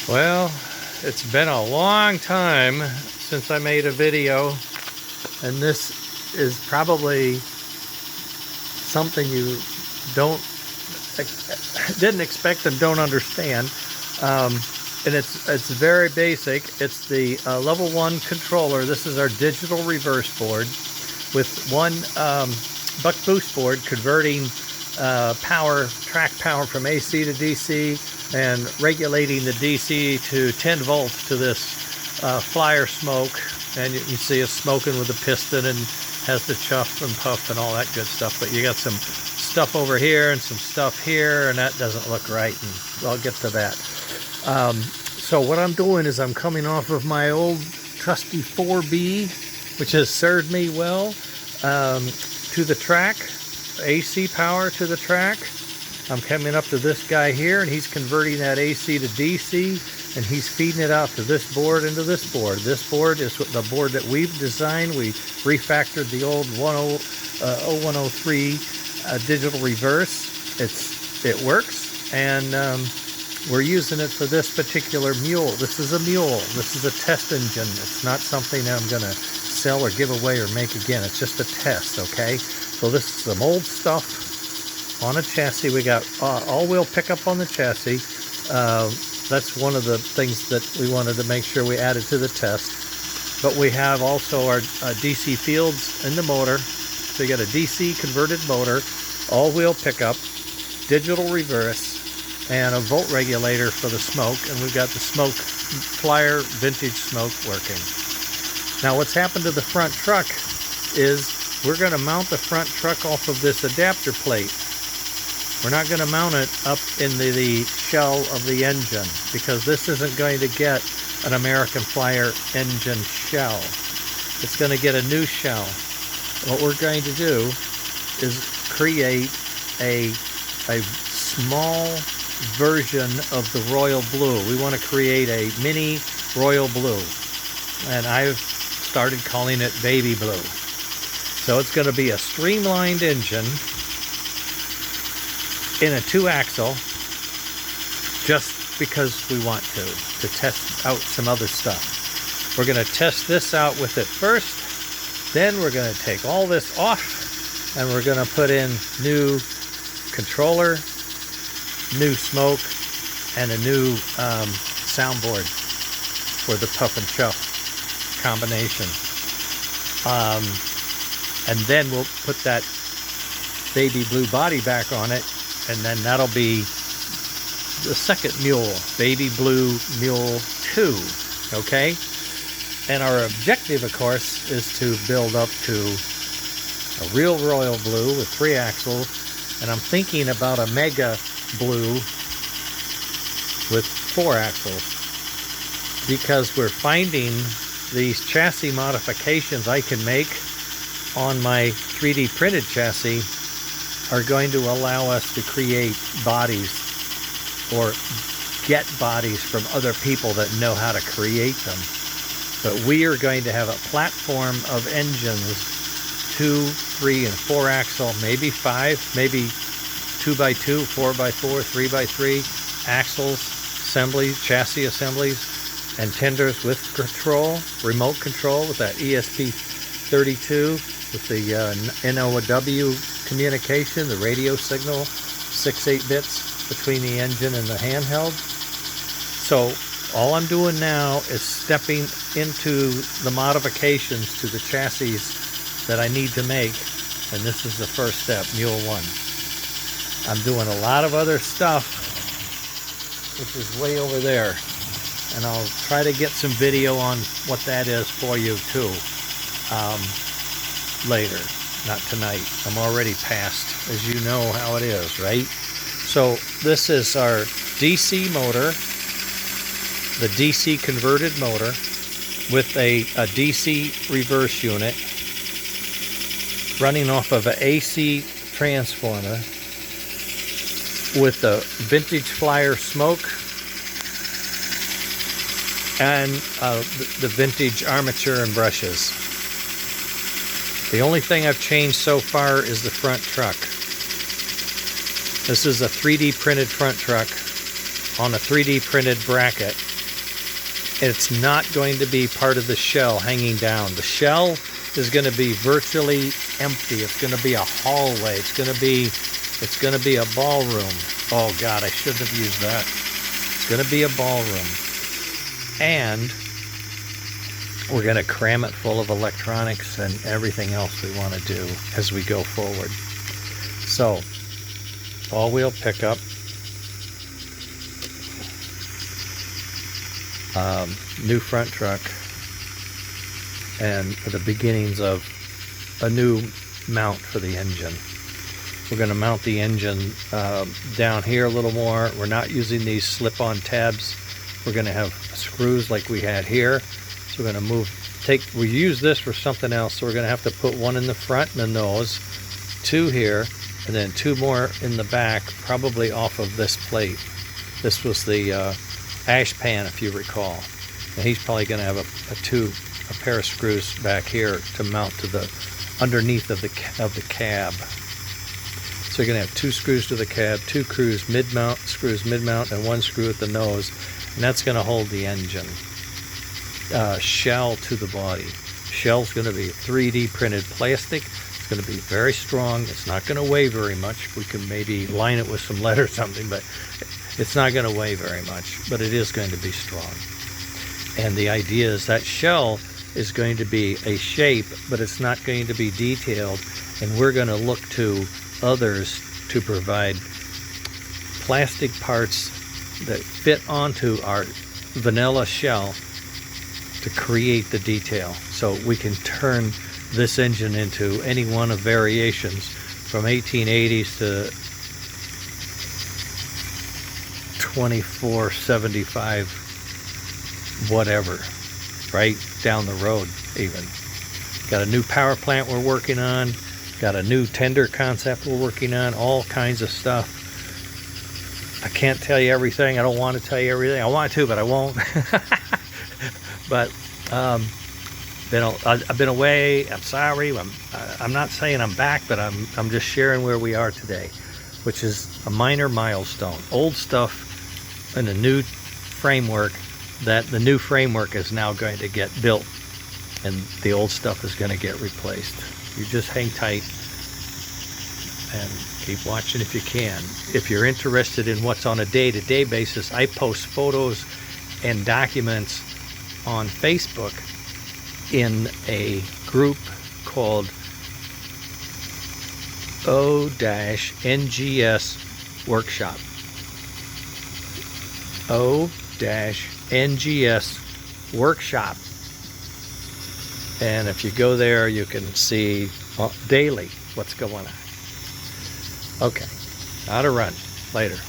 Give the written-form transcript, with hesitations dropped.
Well, it's been a long time since I made a video, and this is probably something you didn't expect and don't understand. And it's very basic. It's the level 1 controller. This is our digital reverse board with one buck boost board converting track power from AC to DC and regulating the DC to 10 volts to this flyer smoke. And you can see it's smoking with the piston and has the chuff and puff and all that good stuff. But you got some stuff over here and some stuff here, and that doesn't look right, and I'll get to that. So what I'm doing is I'm coming off of my old trusty 4B, which has served me well, to the track, AC power to the track. I'm coming up to this guy here, and he's converting that AC to DC, and he's feeding it out to this board and to this board. This board is the board that we've designed. We refactored the old 0103 digital reverse. It works, and we're using it for this particular Mule. This is a Mule. This is a test engine. It's not something that I'm going to sell or give away or make again. It's just a test, okay? So this is some old stuff on a chassis. We got all-wheel pickup on the chassis. That's one of the things that we wanted to make sure we added to the test. But we have also our DC fields in the motor. So you got a DC converted motor, all-wheel pickup, digital reverse, and a volt regulator for the smoke. And we've got the smoke flyer vintage smoke working. Now what's happened to the front truck is we're going to mount the front truck off of this adapter plate. We're not going to mount it up in the shell of the engine, because this isn't going to get an American Flyer engine shell. It's going to get a new shell. What we're going to do is create a small version of the Royal Blue. We want to create a mini Royal Blue, and I've started calling it Baby Blue. So it's going to be a streamlined engine in a 2-axle, just because we want to test out some other stuff. We're going to test this out with it first, then we're going to take all this off, and we're going to put in new controller, new smoke, and a new soundboard for the puff and chuff combination. And then we'll put that Baby Blue body back on it, and then that'll be the second Mule, Baby Blue Mule 2, okay? And our objective, of course, is to build up to a real Royal Blue with 3 axles, and I'm thinking about a Mega Blue with 4 axles, because we're finding these chassis modifications I can make on my 3D printed chassis are going to allow us to create bodies, or get bodies from other people that know how to create them. But we are going to have a platform of engines, 2, 3, and 4 axle, maybe 5, maybe 2x2, 4x4, 3x3 axles, assemblies, chassis assemblies, and tenders with control, remote control with that ESP32 with the NOW communication, the radio signal, 6/8 bits between the engine and the handheld. So all I'm doing now is stepping into the modifications to the chassis that I need to make, and this is the first step, Mule 1. I'm doing a lot of other stuff, which is way over there, and I'll try to get some video on what that is for you too, later. Not tonight. I'm already past, as you know how it is, right? So this is our DC motor, the DC converted motor with a DC reverse unit running off of an AC transformer with the vintage Flyer smoke and the vintage armature and brushes. The only thing I've changed so far is the front truck. This is a 3D printed front truck on a 3D printed bracket It's not going to be part of the shell hanging down. The shell is going to be virtually empty. It's going to be a hallway. It's going to be a ballroom. Oh God, I shouldn't have used that. It's going to be a ballroom. And we're going to cram it full of electronics and everything else we want to do as we go forward. So, all-wheel pickup, new front truck, and the beginnings of a new mount for the engine. We're going to mount the engine down here a little more. We're not using these slip-on tabs. We're going to have screws like we had here. So we're going to we use this for something else. So we're going to have to put one in the front and the nose, two here, and then two more in the back, probably off of this plate. This was the ash pan, if you recall. And he's probably going to have a pair of screws back here to mount to the underneath of the cab. So you're going to have two screws to the cab, two screws mid-mount, and one screw at the nose, and that's going to hold the engine shell to the body. Shell's going to be 3D printed plastic. It's going to be very strong. It's not going to weigh very much. We can maybe line it with some lead or something, but it's not going to weigh very much, but it is going to be strong. And the idea is that shell is going to be a shape, but it's not going to be detailed, and we're going to look to others to provide plastic parts that fit onto our vanilla shell to create the detail. So we can turn this engine into any one of variations from 1880s to 2475, whatever, right down the road even. Got a new power plant we're working on, got a new tender concept we're working on, all kinds of stuff. I can't tell you everything. I don't want to tell you everything. I want to, but I won't. But I've been away. I'm sorry. I'm not saying I'm back, but I'm just sharing where we are today, which is a minor milestone. Old stuff in a new framework. That the new framework is now going to get built, and the old stuff is going to get replaced. You just hang tight and keep watching if you can. If you're interested in what's on a day-to-day basis, I post photos and documents on Facebook in a group called O-NGS Workshop. O-NGS Workshop. And if you go there, you can see daily what's going on. Okay, gotta run. Later.